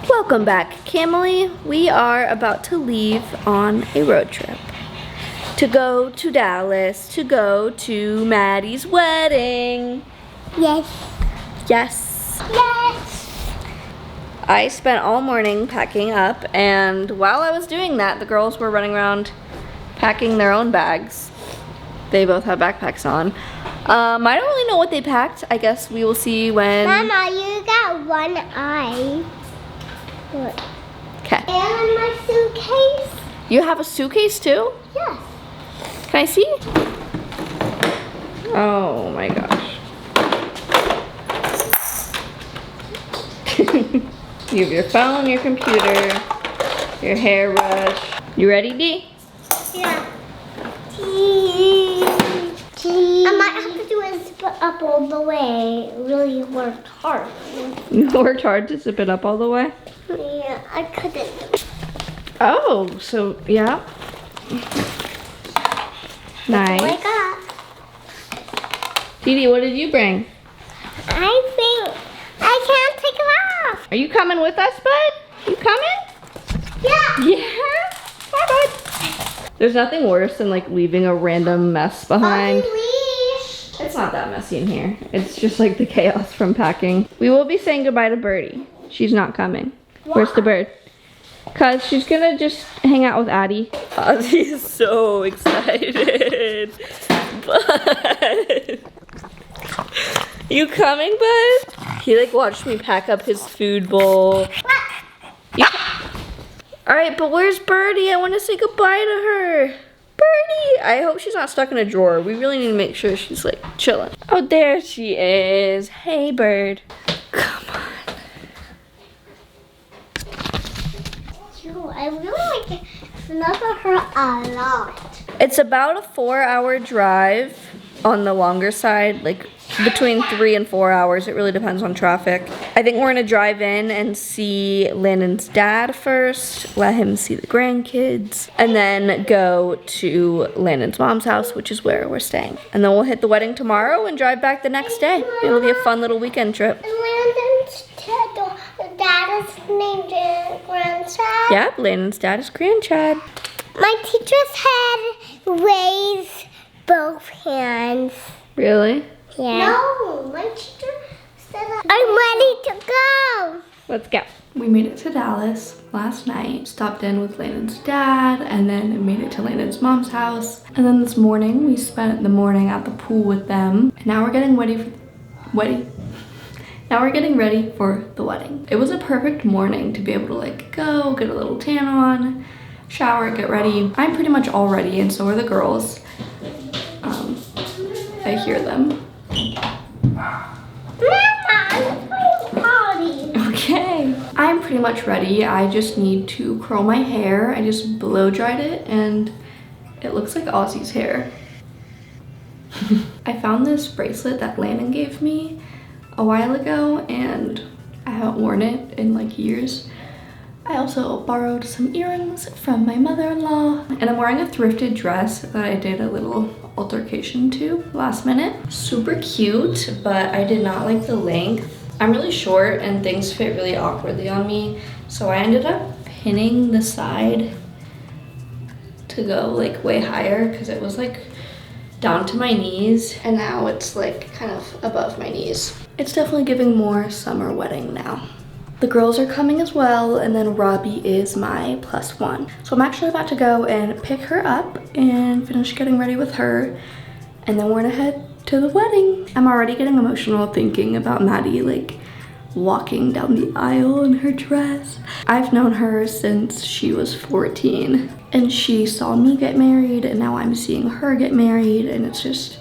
Welcome back, Camille. We are about to leave on a road trip to go to Dallas, to go to Maddie's wedding. Yes. Yes. Yes. I spent all morning packing up, and while I was doing that, the girls were running around packing their own bags. They both have backpacks on. I don't really know what they packed. I guess we will see when... Mama, you got one eye. Look. Okay. And my suitcase. You have a suitcase too? Yes. Can I see? Oh my gosh. You have your phone, your computer, your hairbrush. You ready, Dee? Yeah. I might have to do it up all the way. Really worked hard. You worked hard to zip it up all the way? Yeah, I couldn't. Oh, so yeah. Nice. Wake up. Dee, what did you bring? I think I can't take it off. Are you coming with us, bud? You coming? Yeah. Yeah? Bye, bud. There's nothing worse than like leaving a random mess behind. Unleash. It's not that messy in here. It's just like the chaos from packing. We will be saying goodbye to Birdie. She's not coming. Why? Where's the bird? Cause she's gonna just hang out with Addie. Ozzy is so excited. Bud. You coming, bud? He like watched me pack up his food bowl. Alright, but where's Birdie? I want to say goodbye to her. Birdie! I hope she's not stuck in a drawer. We really need to make sure she's like chilling. Oh, there she is. Hey, bird. Come on. I really like it. Snuggle her a lot. It's about a 4-hour drive on the longer side, like between 3 and 4 hours. It really depends on traffic. I think we're gonna drive in and see Landon's dad first, let him see the grandkids, and then go to Landon's mom's house, which is where we're staying. And then we'll hit the wedding tomorrow and drive back the next day. It'll be a fun little weekend trip. And Landon's dad is named Grandchild. Yeah, Landon's dad is Grandchad. My teacher's had raised both hands. Really? Yeah. No, my teacher said I'm ready to go. Let's go. We made it to Dallas last night, stopped in with Landon's dad, and then made it to Landon's mom's house. And then this morning, we spent the morning at the pool with them. And now we're getting ready for Now we're getting ready for the wedding. It was a perfect morning to be able to like go, get a little tan on, shower, get ready. I'm pretty much all ready, and so are the girls. I hear them. Mama, I'm playing party. Okay. I'm pretty much ready. I just need to curl my hair. I just blow dried it and it looks like Ozzy's hair. I found this bracelet that Landon gave me a while ago and I haven't worn it in like years. I also borrowed some earrings from my mother-in-law, and I'm wearing a thrifted dress that I did a little altercation to last minute. Super cute, but I did not like the length. I'm really short and things fit really awkwardly on me, so I ended up pinning the side to go like way higher because it was like down to my knees, and now it's like kind of above my knees. It's definitely giving more summer wedding now. The girls are coming as well, and then Robbie is my +1. So I'm actually about to go and pick her up and finish getting ready with her, and then we're gonna head to the wedding. I'm already getting emotional thinking about Maddie like walking down the aisle in her dress. I've known her since she was 14, and she saw me get married, and now I'm seeing her get married, and it's just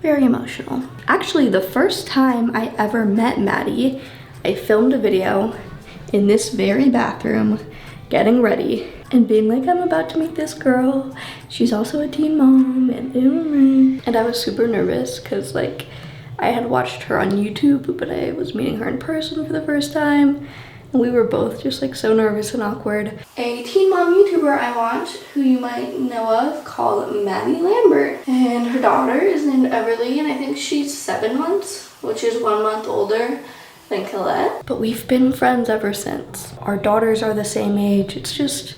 very emotional. Actually, the first time I ever met Maddie, I filmed a video in this very bathroom, getting ready and being like, I'm about to meet this girl. She's also a teen mom, and I was super nervous because like I had watched her on YouTube, but I was meeting her in person for the first time. And we were both just like so nervous and awkward. A teen mom YouTuber I watch, who you might know of, called Maddie Lambert. And her daughter is named Everly, and I think she's 7 months, which is 1 month older Thanks, Colette. But we've been friends ever since. Our daughters are the same age. It's just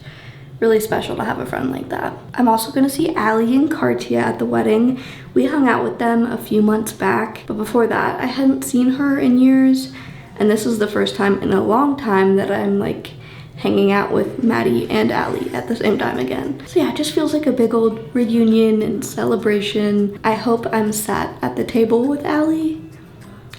really special to have a friend like that. I'm also gonna see Allie and Cartia at the wedding. We hung out with them a few months back, but before that, I hadn't seen her in years, and this is the first time in a long time that I'm like hanging out with Maddie and Allie at the same time again. So yeah, it just feels like a big old reunion and celebration. I hope I'm sat at the table with Allie.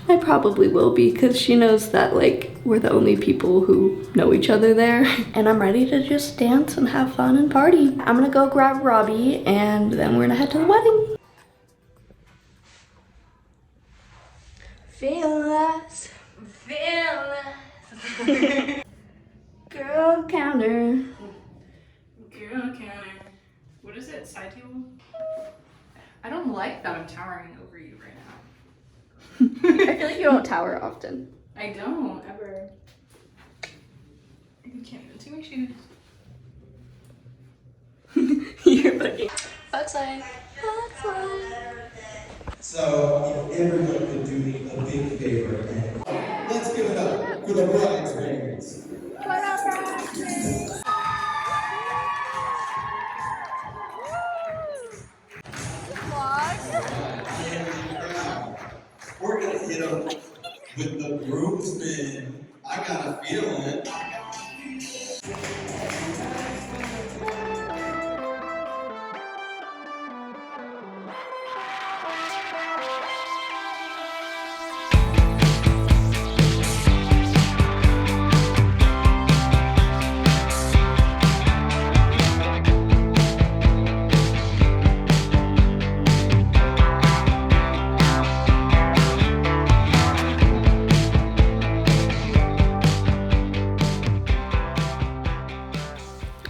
I probably will be, because she knows that like we're the only people who know each other there. And I'm ready to just dance and have fun and party. I'm gonna go grab Robbie and then we're gonna head to the wedding. Feel us, feel us. Girl counter. Girl counter. What is it? Side table? I don't like that I'm towering over you right now. I feel like you don't tower often. I don't ever. You can't even see my shoes. You're looking. Outside. Outside. So, if everyone could do me a big favor, and let's give it up for the bridesmaids. We're gonna hit them with the groomsmen. I got a feeling.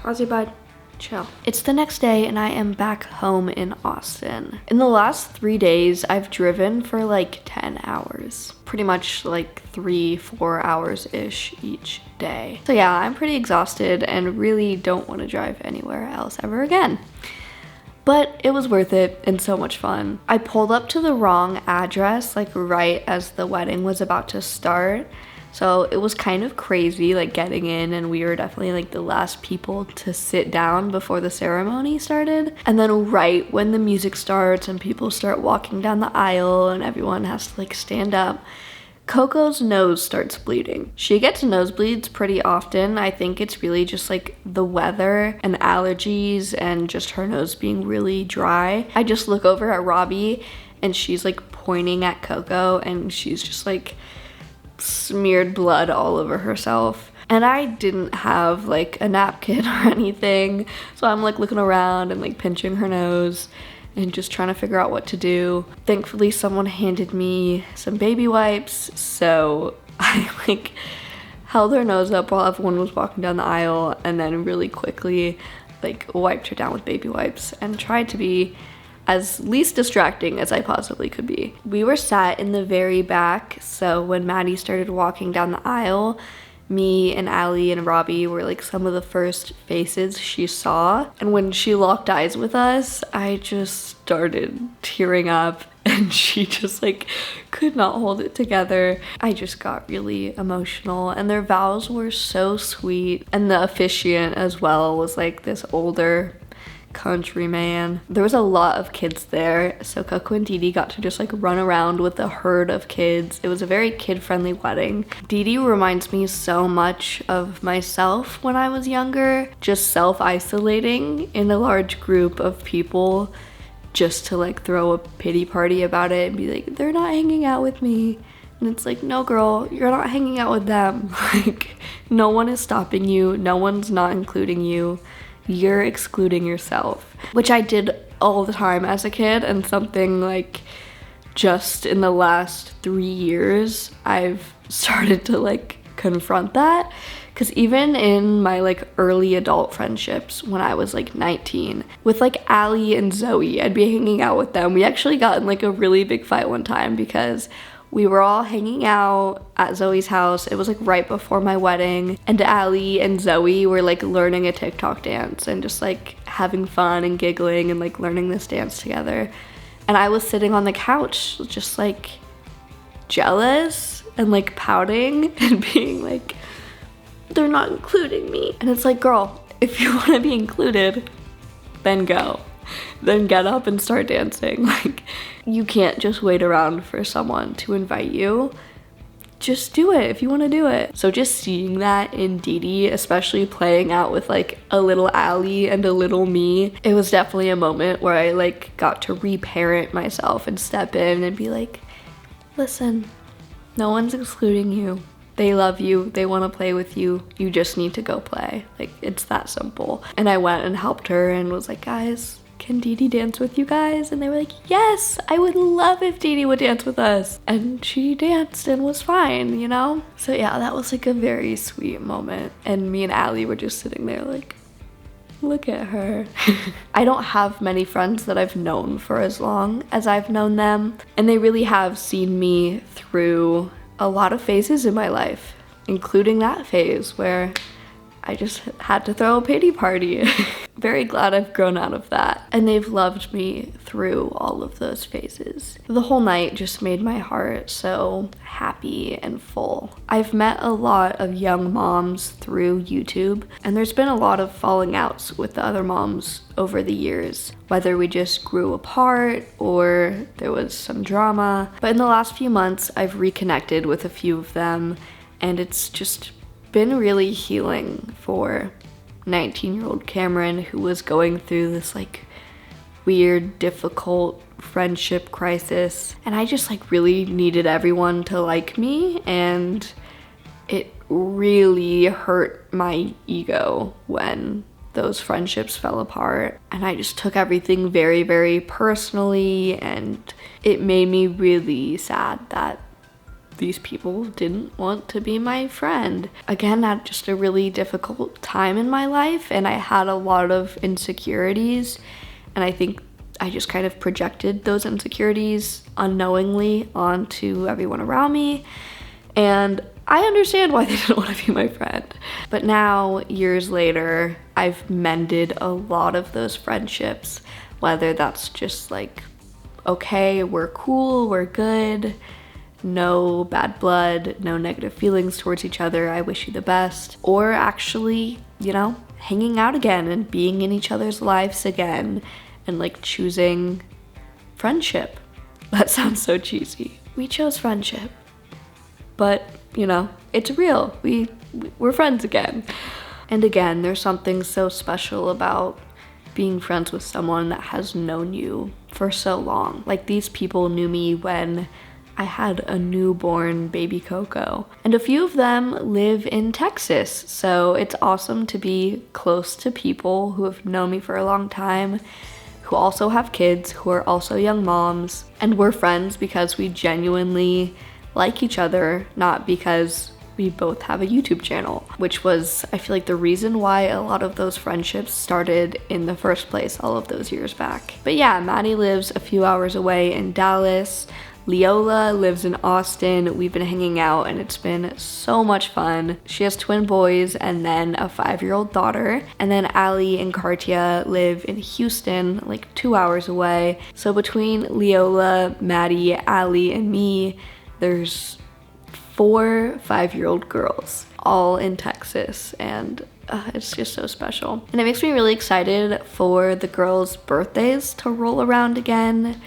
Aussie bud, chill. It's the next day and I am back home in Austin. In the last 3 days, I've driven for like 10 hours. Pretty much like 3-4 hours-ish each day. So yeah, I'm pretty exhausted and really don't want to drive anywhere else ever again. But it was worth it and so much fun. I pulled up to the wrong address like right as the wedding was about to start. So it was kind of crazy like getting in, and we were definitely like the last people to sit down before the ceremony started. And then right when the music starts and people start walking down the aisle and everyone has to like stand up, Coco's nose starts bleeding. She gets nosebleeds pretty often. I think it's really just like the weather and allergies and just her nose being really dry. I just look over at Robbie and she's like pointing at Coco and she's just like smeared blood all over herself. And I didn't have like a napkin or anything, so I'm like looking around and like pinching her nose and just trying to figure out what to do. Thankfully someone handed me some baby wipes, so I like held her nose up while everyone was walking down the aisle and then really quickly like wiped her down with baby wipes and tried to be as least distracting as I possibly could be. We were sat in the very back, so when Maddie started walking down the aisle, me and Allie and Robbie were like some of the first faces she saw. And when she locked eyes with us, I just started tearing up and she just like could not hold it together. I just got really emotional, and their vows were so sweet. And the officiant as well was like this older country man. There was a lot of kids there, so Coco and Didi got to just like run around with a herd of kids. It was a very kid-friendly wedding. Didi reminds me so much of myself when I was younger, just self-isolating in a large group of people just to like throw a pity party about it and be like, they're not hanging out with me. And it's like, no girl, you're not hanging out with them. Like, no one is stopping you, no one's not including you. You're excluding yourself, which I did all the time as a kid, and something like just in the last 3 years I've started to like confront that, because even in my like early adult friendships when I was like 19 with like Allie and Zoe, I'd be hanging out with them. We actually got in like a really big fight one time because we were all hanging out at Zoe's house. It was like right before my wedding, and Allie and Zoe were like learning a TikTok dance and just like having fun and giggling and like learning this dance together. And I was sitting on the couch just like jealous and like pouting and being like, they're not including me. And it's like, girl, if you want to be included, then go. Then get up and start dancing. Like, you can't just wait around for someone to invite you. Just do it if you want to do it. So just seeing that in Dee, especially playing out with like a little Allie and a little me, it was definitely a moment where I like got to reparent myself and step in and be like, listen, no one's excluding you. They love you, they want to play with you, you just need to go play. Like, it's that simple. And I went and helped her and was like, guys, can Dee dance with you guys? And they were like, yes, I would love if Dee would dance with us. And she danced and was fine, you know? So yeah, that was like a very sweet moment. And me and Allie were just sitting there like, look at her. I don't have many friends that I've known for as long as I've known them. And they really have seen me through a lot of phases in my life, including that phase where I just had to throw a pity party. Very glad I've grown out of that. And they've loved me through all of those phases. The whole night just made my heart so happy and full. I've met a lot of young moms through YouTube, and there's been a lot of falling outs with the other moms over the years, whether we just grew apart or there was some drama. But in the last few months, I've reconnected with a few of them, and it's just been really healing for 19-year-old Cameron, who was going through this like weird, difficult friendship crisis. And I just like really needed everyone to like me, and it really hurt my ego when those friendships fell apart. And I just took everything very, very personally, and it made me really sad that these people didn't want to be my friend. Again, at just a really difficult time in my life, and I had a lot of insecurities, and I think I just kind of projected those insecurities unknowingly onto everyone around me, and I understand why they didn't want to be my friend. But now, years later, I've mended a lot of those friendships, whether that's just like, okay, we're cool, we're good, no bad blood, no negative feelings towards each other, I wish you the best, or actually, you know, hanging out again and being in each other's lives again and like choosing friendship. That sounds so cheesy. We chose friendship, but you know, it's real. We're friends again. And again, there's something so special about being friends with someone that has known you for so long. Like, these people knew me when I had a newborn baby Coco, and a few of them live in Texas, so it's awesome to be close to people who have known me for a long time, who also have kids, who are also young moms, and we're friends because we genuinely like each other, not because we both have a YouTube channel, which was, I feel like, the reason why a lot of those friendships started in the first place all of those years back. But yeah, Maddie lives a few hours away in Dallas. Leola lives in Austin. We've been hanging out and it's been so much fun. She has twin boys and then a 5-year-old daughter. And then Allie and Cartia live in Houston, like 2 hours away. So between Leola, Maddie, Allie, and me, there's 4 5-year-old girls, all in Texas, and it's just so special. And it makes me really excited for the girls' birthdays to roll around again,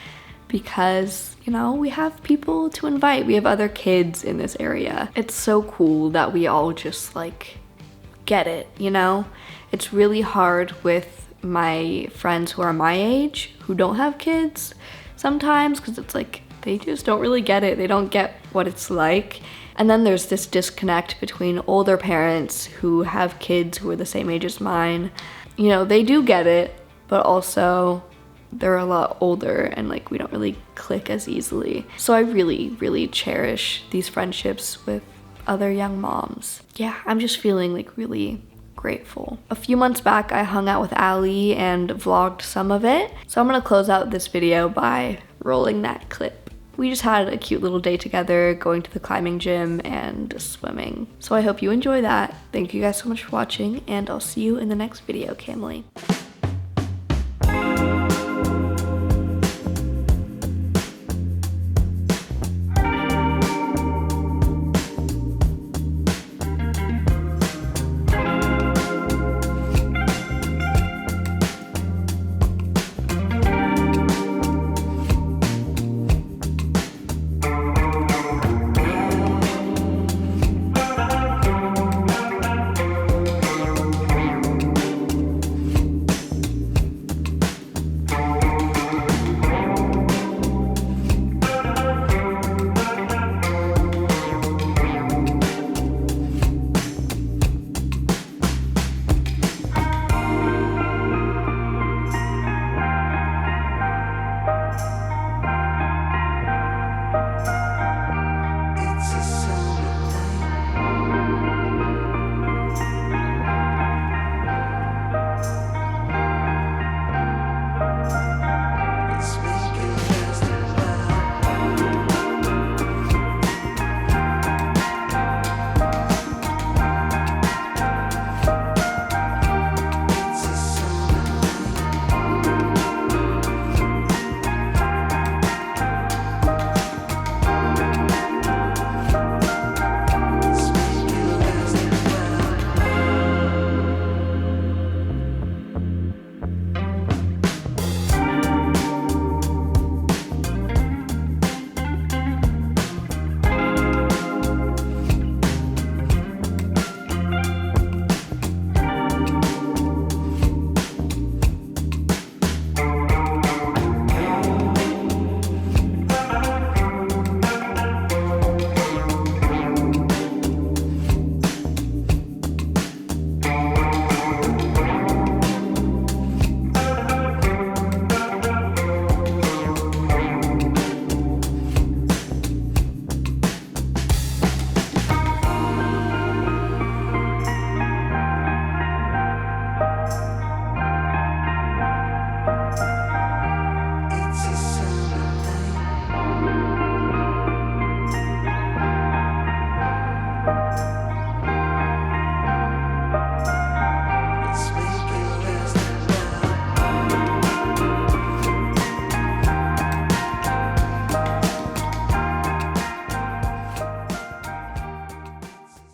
because, you know, we have people to invite. We have other kids in this area. It's so cool that we all just like get it, you know? It's really hard with my friends who are my age, who don't have kids sometimes, because it's like, they just don't really get it. They don't get what it's like. And then there's this disconnect between older parents who have kids who are the same age as mine. You know, they do get it, but also they're a lot older and like we don't really click as easily. So I really, really cherish these friendships with other young moms. Yeah, I'm just feeling like really grateful. A few months back, I hung out with Allie and vlogged some of it. So I'm gonna close out this video by rolling that clip. We just had a cute little day together, going to the climbing gym and swimming. So I hope you enjoy that. Thank you guys so much for watching, and I'll see you in the next video, Camily.